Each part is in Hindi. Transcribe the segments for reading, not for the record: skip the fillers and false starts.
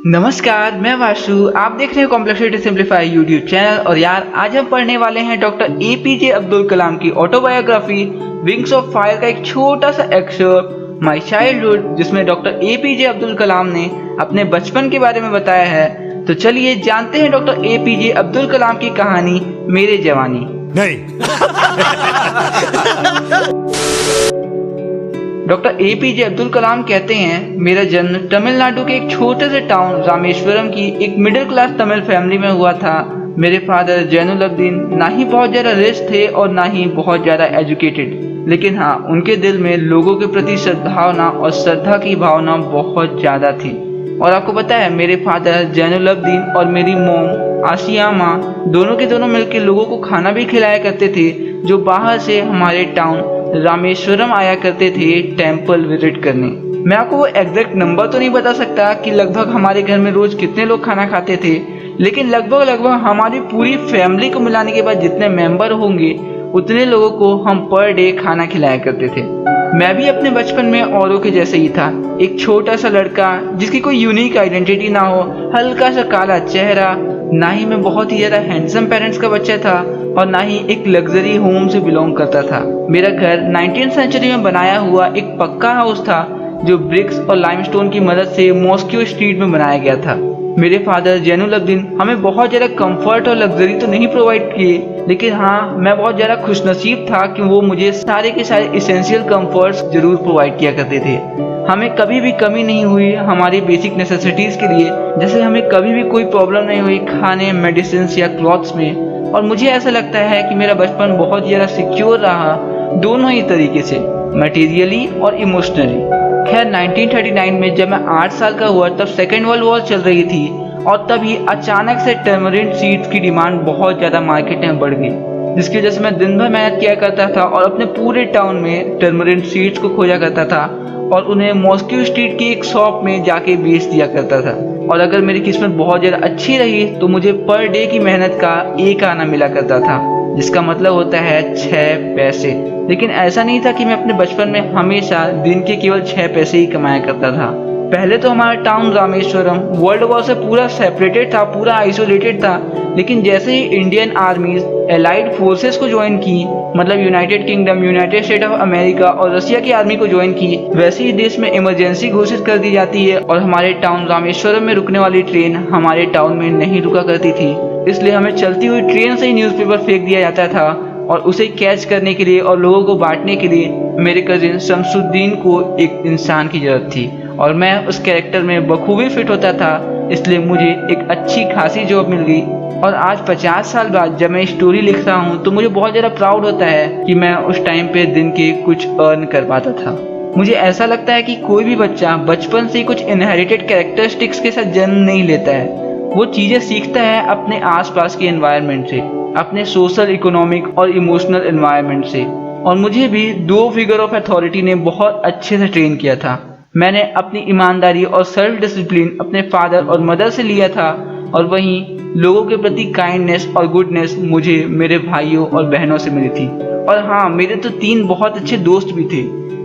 नमस्कार, मैं वासु। आप देख रहे हैं कॉम्प्लेक्सिटी सिंप्लीफाई यूट्यूब चैनल। और यार, आज हम पढ़ने वाले हैं डॉक्टर एपीजे अब्दुल कलाम की ऑटोबायोग्राफी विंग्स ऑफ फायर का एक छोटा सा एक्सर्प्ट माय चाइल्डहुड, जिसमें डॉक्टर एपीजे अब्दुल कलाम ने अपने बचपन के बारे में बताया है। तो चलिए जानते हैं डॉक्टर एपीजे अब्दुल कलाम की कहानी मेरे जवानी। नहीं। डॉक्टर एपीजे अब्दुल कलाम कहते हैं, मेरा जन्म तमिलनाडु के एक छोटे से टाउन रामेश्वरम की एक मिडिल क्लास तमिल फैमिली में हुआ था। मेरे फादर जैनुलब्दीन ना ही बहुत ज़्यादा रिच थे और ना ही बहुत ज़्यादा एजुकेटेड, लेकिन हाँ, उनके दिल में लोगों के प्रति सद्भावना और श्रद्धा की भावना बहुत ज़्यादा थी। और आपको पता है, मेरे फादर जैनुलब्दीन और मेरी मोम आसिया माँ दोनों के दोनों मिलकर लोगों को खाना भी खिलाया करते थे, जो बाहर से हमारे टाउन रामेश्वरम आया करते थे टेंपल विजिट करने। मैं आपको वो एग्जैक्ट नंबर तो नहीं बता सकता कि लगभग हमारे घर में रोज कितने लोग खाना खाते थे, लेकिन लगभग हमारी पूरी फैमिली को मिलाने के बाद जितने मेंबर होंगे उतने लोगों को हम पर डे खाना खिलाया करते थे। मैं भी अपने बचपन में औरों के जैसे ही था, एक छोटा सा लड़का जिसकी कोई यूनिक आइडेंटिटी ना हो, हल्का सा काला चेहरा। ना ही मैं बहुत ही ज्यादा हैंडसम पेरेंट्स का बच्चा था और ना ही एक लग्जरी होम से बिलोंग करता था। मेरा घर 19th सेंचुरी में बनाया हुआ एक पक्का हाउस था, जो ब्रिक्स और लाइमस्टोन की मदद से मॉस्को स्ट्रीट में बनाया गया था। मेरे फादर जैनुलब्दीन हमें बहुत ज़्यादा कंफर्ट और लग्जरी तो नहीं प्रोवाइड किए, लेकिन हाँ, मैं बहुत ज़्यादा खुशनसीब था कि वो मुझे सारे के सारे इसेंशियल कंफर्ट्स जरूर प्रोवाइड किया करते थे। हमें कभी भी कमी नहीं हुई हमारी बेसिक नेसेसिटीज़ के लिए, जैसे हमें कभी भी कोई प्रॉब्लम नहीं हुई खाने, मेडिसिन या क्लॉथ्स में। और मुझे ऐसा लगता है कि मेरा बचपन बहुत ज़्यादा सिक्योर रहा, दोनों ही तरीके से, मटेरियली और इमोशनली। खैर 1939 में जब मैं 8 साल का हुआ तब सेकेंड वर्ल्ड वॉर चल रही थी, और तभी अचानक से टर्मरिन सीड्स की डिमांड बहुत ज़्यादा मार्केट में बढ़ गई, जिसकी वजह से मैं दिन भर मेहनत किया करता था और अपने पूरे टाउन में टर्मरिन सीड्स को खोजा करता था और उन्हें मॉस्को स्ट्रीट की एक शॉप में जाके बेच दिया करता था। और अगर मेरी किस्मत बहुत ज़्यादा अच्छी रही तो मुझे पर डे की मेहनत का एक आना मिला करता था, जिसका मतलब होता है 6 पैसे। लेकिन ऐसा नहीं था कि मैं अपने बचपन में हमेशा दिन के केवल 6 पैसे ही कमाया करता था। पहले तो हमारा टाउन रामेश्वरम वर्ल्ड वॉर से पूरा सेपरेटेड था, पूरा आइसोलेटेड था। लेकिन जैसे ही इंडियन आर्मीज एलाइड फोर्सेस को ज्वाइन की, मतलब United kingdom, United state of America और रशिया की आर्मी को ज्वाइन की, वैसे ही देश में इमरजेंसी घोषित कर दी जाती है और हमारे टाउन रामेश्वरम में रुकने वाली ट्रेन हमारे टाउन में नहीं रुका करती थी। इसलिए हमें चलती हुई ट्रेन से ही न्यूज़पेपर फेंक दिया जाता था, और उसे कैच करने के लिए और लोगों को बांटने के लिए मेरे कजिन शमसुद्दीन को एक इंसान की जरूरत थी, और मैं उस कैरेक्टर में बखूबी फिट होता था। इसलिए मुझे एक अच्छी खासी जॉब मिल गई। और आज 50 साल बाद जब मैं स्टोरी लिख रहा हूँ तो मुझे बहुत ज़्यादा प्राउड होता है कि मैं उस टाइम पे दिन के कुछ अर्न कर पाता था। मुझे ऐसा लगता है कि कोई भी बच्चा बचपन से कुछ इनहेरिटेड कैरेक्टरिस्टिक्स के साथ जन्म नहीं लेता है, वो चीज़ें सीखता है अपने आसपास के एनवायरनमेंट से, अपने सोशल, इकोनॉमिक और इमोशनल एनवायरनमेंट से। और मुझे भी 2 फिगर ऑफ अथॉरिटी ने बहुत अच्छे से ट्रेन किया था। मैंने अपनी ईमानदारी और सेल्फ डिसिप्लिन अपने फादर और मदर से लिया था, और वहीं लोगों के प्रति काइंडनेस और गुडनेस मुझे मेरे भाइयों और बहनों से मिली थी। और हाँ, मेरे तो 3 बहुत अच्छे दोस्त भी थे।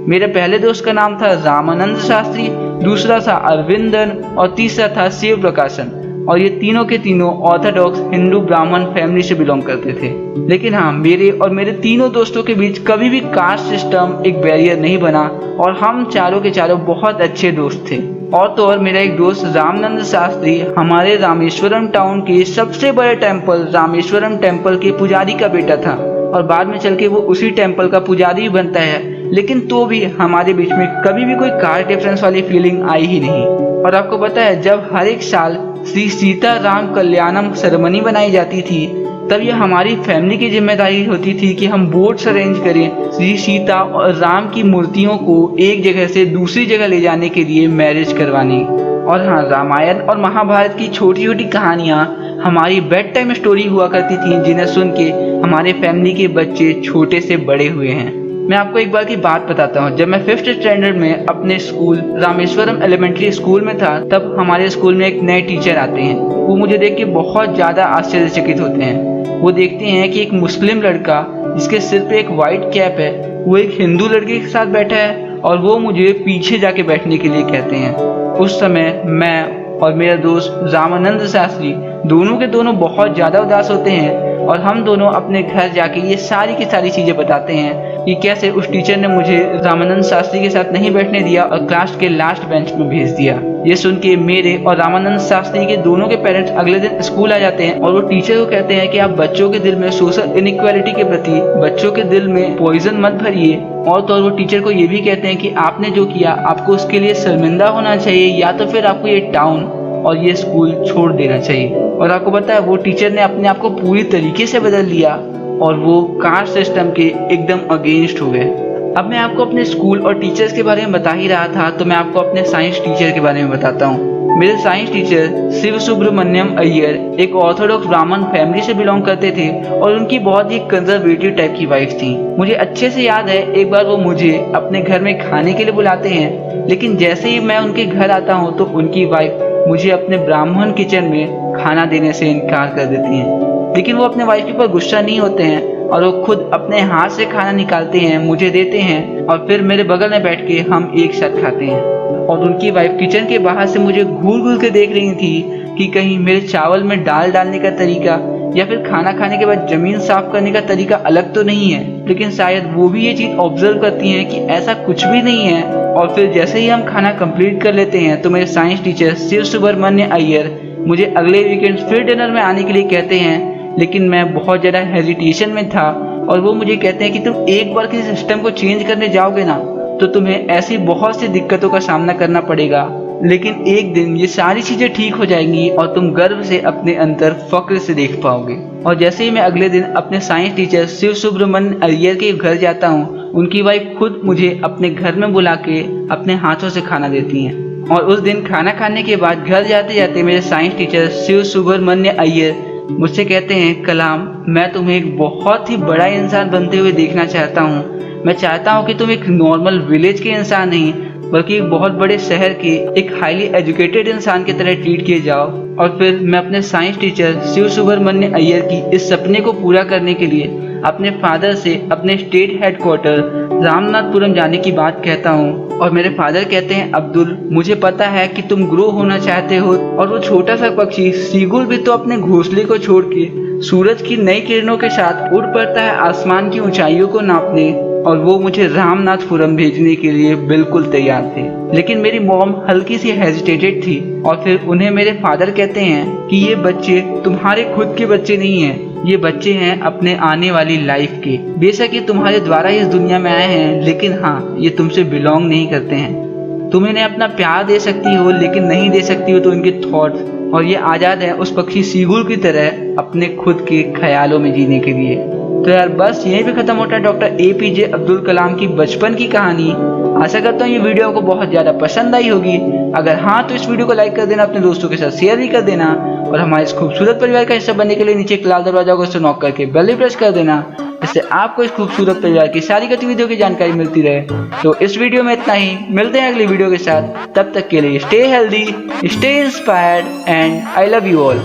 मेरे पहले दोस्त का नाम था रामानंद शास्त्री, दूसरा था अरविंदन और तीसरा था शिव प्रकाशन। और ये तीनों के तीनों ऑर्थोडॉक्स हिंदू ब्राह्मण फैमिली से बिलोंग करते थे। लेकिन हाँ, मेरे और मेरे तीनों दोस्तों के बीच कभी भी कास्ट सिस्टम एक बैरियर नहीं बना, और हम चारों के चारों बहुत अच्छे दोस्त थे। और तो और मेरा एक दोस्त रामानंद शास्त्री हमारे रामेश्वरम टाउन के सबसे बड़े टेम्पल रामेश्वरम टेम्पल के पुजारी का बेटा था, और बाद में चल के वो उसी टेम्पल का पुजारी बनता है। लेकिन तो भी हमारे बीच में कभी भी कोई कास्ट डिफरेंस वाली फीलिंग आई ही नहीं। और आपको पता है, जब हर एक साल श्री सीता राम कल्याणम सेरेमनी बनाई जाती थी, तब ये हमारी फैमिली की जिम्मेदारी होती थी कि हम बोट्स अरेंज करें श्री सीता और राम की मूर्तियों को एक जगह से दूसरी जगह ले जाने के लिए मैरिज करवाने। और हाँ, रामायण और महाभारत की छोटी छोटी कहानियाँ हमारी बेड टाइम स्टोरी हुआ करती थी, जिन्हें सुन के हमारे फैमिली के बच्चे छोटे से बड़े हुए हैं। मैं आपको एक बार की बात बताता हूँ। जब मैं 5th स्टैंडर्ड में अपने स्कूल रामेश्वरम एलिमेंट्री स्कूल में था, तब हमारे स्कूल में एक नए टीचर आते हैं। वो मुझे देख के बहुत ज़्यादा आश्चर्यचकित होते हैं। वो देखते हैं कि एक मुस्लिम लड़का जिसके सिर पे एक वाइट कैप है, वो एक हिंदू लड़के के साथ बैठा है, और वो मुझे पीछे जाके बैठने के लिए कहते हैं। उस समय मैं और मेरा दोस्त रामानंद शास्त्री दोनों के दोनों बहुत ज़्यादा उदास होते हैं और हम दोनों अपने घर जाके ये सारी की सारी चीज़ें बताते हैं कि कैसे उस टीचर ने मुझे रामानंद शास्त्री के साथ नहीं बैठने दिया और क्लास के लास्ट बेंच में भेज दिया। ये सुन के मेरे और रामानंद शास्त्री के दोनों के पेरेंट्स अगले दिन स्कूल आ जाते हैं और वो टीचर को कहते हैं कि आप बच्चों के दिल में सोशल इनइक्वालिटी के प्रति बच्चों के दिल में पॉइजन मत भरिए। और तो वो टीचर को ये भी कहते हैं कि आपने जो किया आपको उसके लिए शर्मिंदा होना चाहिए या तो फिर आपको ये टाउन और ये स्कूल छोड़ देना चाहिए। और आपको पता है वो टीचर ने अपने आप को पूरी तरीके से बदल लिया और वो कास्ट सिस्टम के एकदम अगेंस्ट हो गए। अब मैं आपको अपने स्कूल और टीचर्स के बारे में बता ही रहा था तो मैं आपको अपने साइंस टीचर के बारे में बताता हूँ। मेरे साइंस टीचर शिव सुब्रमण्यम अय्यर एक ऑर्थोडॉक्स ब्राह्मण फैमिली से बिलोंग करते थे और उनकी बहुत ही कंजर्वेटिव टाइप की वाइफ थी। मुझे अच्छे से याद है एक बार वो मुझे अपने घर में खाने के लिए बुलाते हैं, लेकिन जैसे ही मैं उनके घर आता हूँ तो उनकी वाइफ मुझे अपने ब्राह्मण किचन में खाना देने से इनकार कर देती हैं। लेकिन वो अपने वाइफ के ऊपर गुस्सा नहीं होते हैं और वो खुद अपने हाथ से खाना निकालते हैं, मुझे देते हैं और फिर मेरे बगल में बैठ के हम एक साथ खाते हैं। और उनकी वाइफ किचन के बाहर से मुझे घूर घूर के देख रही थी कि कहीं मेरे चावल में दाल डालने का तरीका या फिर खाना खाने के बाद जमीन साफ करने का तरीका अलग तो नहीं है। लेकिन शायद वो भी ये चीज ऑब्जर्व करती हैं कि ऐसा कुछ भी नहीं है। और फिर जैसे ही हम खाना कंप्लीट कर लेते हैं तो मेरे साइंस टीचर शिव सुब्रमण्य अय्यर मुझे अगले वीकेंड फिर डिनर में आने के लिए कहते हैं, लेकिन मैं बहुत ज़्यादा हेजिटेशन में था और वो मुझे कहते हैं कि तुम एक बार किसी सिस्टम को चेंज करने जाओगे ना तो तुम्हें ऐसी बहुत सी दिक्कतों का सामना करना पड़ेगा, लेकिन एक दिन ये सारी चीज़ें ठीक हो जाएंगी और तुम गर्व से अपने अंदर फक्र से देख पाओगे। और जैसे ही मैं अगले दिन अपने साइंस टीचर शिव सुब्रमण्य अय्यर के घर जाता हूँ, उनकी वाइफ खुद मुझे अपने घर में बुला के अपने हाथों से खाना देती हैं। और उस दिन खाना खाने के बाद घर जाते जाते मेरे साइंस टीचर शिव सुब्रमण्य अय्यर मुझसे कहते हैं, कलाम मैं तुम्हें एक बहुत ही बड़ा इंसान बनते हुए देखना चाहता हूँ। मैं चाहता हूँ कि तुम एक नॉर्मल विलेज के इंसान नहीं बल्कि एक बहुत बड़े शहर के एक हाईली एजुकेटेड इंसान की तरह ट्रीट किए जाओ। और फिर मैं अपने साइंस टीचर शिव सुब्रमण्य अय्यर की इस सपने को पूरा करने के लिए अपने फादर से अपने स्टेट हेडक्वार्टर रामनाथपुरम जाने की बात कहता हूँ। और मेरे फादर कहते हैं, अब्दुल मुझे पता है कि तुम ग्रो होना चाहते हो और वो छोटा सा पक्षी सीगुल भी तो अपने घोंसले को छोड़ के सूरज की नई किरणों के साथ उड़ पड़ता है आसमान की ऊंचाइयों को नापने, और वो मुझे रामनाथपुरम भेजने के लिए बिल्कुल तैयार थे। लेकिन मेरी मॉम हल्की सी हेजिटेटेड थी और फिर उन्हें मेरे फादर कहते हैं कि ये बच्चे तुम्हारे खुद के बच्चे नहीं हैं, ये बच्चे हैं अपने आने वाली लाइफ के। बेशक ये तुम्हारे द्वारा इस दुनिया में आए हैं, लेकिन हाँ ये तुमसे बिलोंग नहीं करते हैं। तुम इन्हें अपना प्यार दे सकती हो लेकिन नहीं दे सकती हो तो इनके थॉट्स, और ये आज़ाद है उस पक्षी सीगुल की तरह अपने खुद के ख्यालों में जीने के लिए। तो यार बस यहीं पे खत्म होता है डॉक्टर APJ अब्दुल कलाम की बचपन की कहानी। आशा करता हूँ ये वीडियो आपको बहुत ज़्यादा पसंद आई होगी। अगर हाँ तो इस वीडियो को लाइक कर देना, अपने दोस्तों के साथ शेयर भी कर देना और हमारे इस खूबसूरत परिवार का हिस्सा बनने के लिए नीचे एक लाल दरवाजा को नॉक करके बेल भी प्रेस कर देना, जिससे आपको इस खूबसूरत परिवार की सारी गतिविधियों की जानकारी मिलती रहे। तो इस वीडियो में इतना ही, मिलते हैं अगली वीडियो के साथ। तब तक के लिए stay healthy, stay inspired and I love you all.